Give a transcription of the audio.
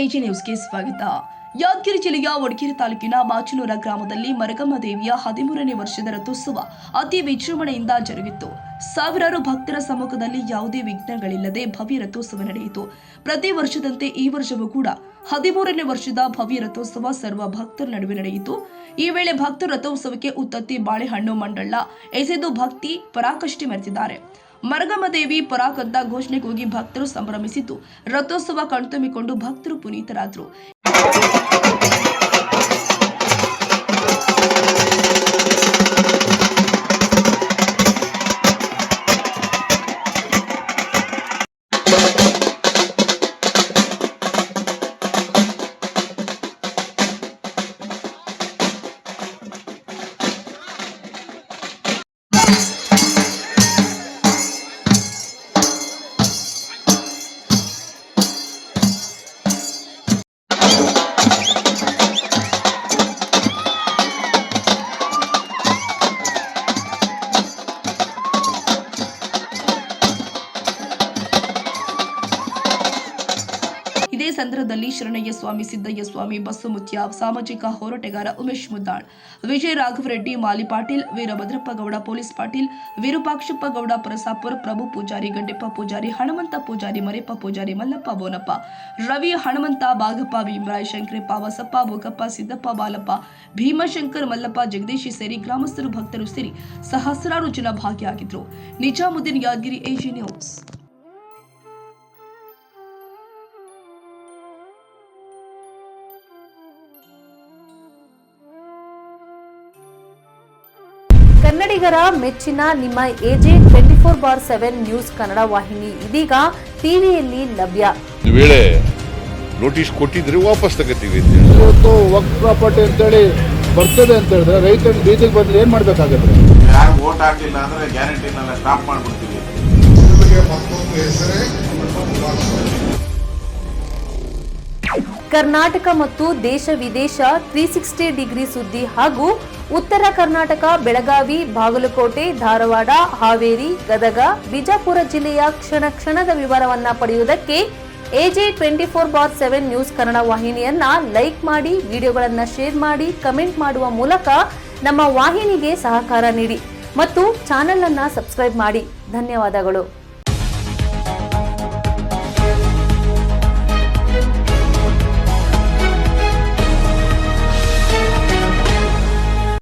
AG ನ್ಯೂಸ್ಗೆ ಸ್ವಾಗತ. ಯಾದಗಿರಿ ಜಿಲ್ಲೆಯ ವಡಗೇರಿ ತಾಲೂಕಿನ ಮಾಚನೂರ ಗ್ರಾಮದಲ್ಲಿ ಮರಗಮ್ಮ ದೇವಿಯ 13ನೇ ವರ್ಷದ ರಥೋತ್ಸವ ಅತಿ ವಿಜೃಂಭಣೆಯಿಂದ ಜರುಗಿತು. ಸಾವಿರಾರು ಭಕ್ತರ ಸಮ್ಮುಖದಲ್ಲಿ ಯಾವುದೇ ವಿಘ್ನಗಳಿಲ್ಲದೆ ಭವ್ಯ ರಥೋತ್ಸವ ನಡೆಯಿತು. ಪ್ರತಿ ವರ್ಷದಂತೆ ಈ ವರ್ಷವೂ ಕೂಡ 13ನೇ ವರ್ಷದ ಭವ್ಯ ರಥೋತ್ಸವ ಸರ್ವ ಭಕ್ತರ ನಡುವೆ ನಡೆಯಿತು. ಈ ವೇಳೆ ಭಕ್ತರು ರಥೋತ್ಸವಕ್ಕೆ ಉತ್ತತ್ತಿ, ಬಾಳೆಹಣ್ಣು, ಮಂಡಳ ಎಸೆದು ಭಕ್ತಿ ಪರಾಕಾಷ್ಠೆ ಮೆರೆದಿದ್ದಾರೆ. ಮರಗಮ್ಮ ದೇವಿ ಪರಾಕ್ ಅಂತ ಘೋಷಣೆ ಕೂಗಿ ಭಕ್ತರು ಸಂಭ್ರಮಿಸಿದ್ದು, ರಥೋತ್ಸವ ಕಣ್ತುಂಬಿಕೊಂಡು ಭಕ್ತರು ಪುನೀತರಾದರು. ಇದೇ ಸಂದರ್ಭದಲ್ಲಿ ಶರಣಯ್ಯ ಸ್ವಾಮಿ, ಸಿದ್ದಯ್ಯ ಸ್ವಾಮಿ, ಬಸವಮುತ್ಯ, ಸಾಮಾಜಿಕ ಹೋರಾಟಗಾರ ಉಮೇಶ್ ಮುದ್ದಾಳ್, ವಿಜಯ ರಾಘವ ರೆಡ್ಡಿ, ಮಾಲಿ ಪಾಟೀಲ್, ವೀರಭದ್ರಪ್ಪ ಗೌಡ, ಪೊಲೀಸ್ ಪಾಟೀಲ್, ವಿರೂಪಾಕ್ಷಪ್ಪ ಗೌಡ, ಪರಸಾಪುರ, ಪ್ರಭು ಪೂಜಾರಿ, ಗಡ್ಡೆಪ್ಪ ಪೂಜಾರಿ, ಹನುಮಂತ ಪೂಜಾರಿ, ಮರೆಪ್ಪ ಪೂಜಾರಿ, ಮಲ್ಲಪ್ಪ ಬೋನಪ್ಪ, ರವಿ, ಹನುಮಂತ, ಬಾಗಪ್ಪ, ಭೀಮರಾಯ್, ಶಂಕರಪ್ಪ, ವಸಪ್ಪ, ಭೋಗಪ್ಪ, ಸಿದ್ದಪ್ಪ, ಬಾಲಪ್ಪ, ಭೀಮಶಂಕರ್, ಮಲ್ಲಪ್ಪ, ಜಗದೀಶ್ ಸೇರಿ ಗ್ರಾಮಸ್ಥರು, ಭಕ್ತರು ಸೇರಿ ಸಹಸ್ರಾರು ಜನ ಭಾಗಿಯಾಗಿದ್ದರು. Nizamuddin, Yadgiri, AG news. ಕನ್ನಡಿಗರ ಮೆಚ್ಚಿನ ನಿಮ್ಮ ಎಜೆ 24/7 ನ್ಯೂಸ್ ಕನ್ನಡ ವಾಹಿನಿ ಇದೀಗ ಟಿವಿಯಲ್ಲಿ ಲಭ್ಯ. ವೇಳೆ ನೋಟಿಸ್ ಕೊಟ್ಟಿದ್ರೆ ವಾಪಸ್ ತಗೋತೀವಿ. ಇವತ್ತು ವಕ್ಫ್ ಪ್ರಾಪರ್ಟಿ ಅಂತೇಳಿ ಬರ್ತದೆ ಅಂತ ಹೇಳಿದ್ರೆ ರೈತರು ಬೀದಿಗೆ ಬಂದ್ರೆ ಏನ್ ಮಾಡ್ಬೇಕಾಗತ್ತೆ? ಯಾರು ವೋಟ್ ಹಾಕಿಲ್ಲ ಅಂದ್ರೆ ಗ್ಯಾರಂಟಿನೆಲ್ಲ ಸ್ಟಾಪ್ ಮಾಡ್ಬಿಡ್ತೀವಿ. ಕರ್ನಾಟಕ ಮತ್ತು ದೇಶ ವಿದೇಶ 360 ಡಿಗ್ರಿ ಸುದ್ದಿ ಹಾಗೂ ಉತ್ತರ ಕರ್ನಾಟಕ, ಬೆಳಗಾವಿ, ಬಾಗಲಕೋಟೆ, ಧಾರವಾಡ, ಹಾವೇರಿ, ಗದಗ, ಬಿಜಾಪುರ ಜಿಲ್ಲೆಯ ಕ್ಷಣ ಕ್ಷಣದ ವಿವರವನ್ನ ಪಡೆಯುವುದಕ್ಕೆ ಎಜೆ 24/7 ನ್ಯೂಸ್ ಕನ್ನಡ ವಾಹಿನಿಯನ್ನ ಲೈಕ್ ಮಾಡಿ, ವಿಡಿಯೋಗಳನ್ನ ಶೇರ್ ಮಾಡಿ, ಕಮೆಂಟ್ ಮಾಡುವ ಮೂಲಕ ನಮ್ಮ ವಾಹಿನಿಗೆ ಸಹಕಾರ ನೀಡಿ ಮತ್ತು ಚಾನೆಲ್ ಅನ್ನ ಸಬ್ಸ್ಕ್ರೈಬ್ ಮಾಡಿ. ಧನ್ಯವಾದಗಳು.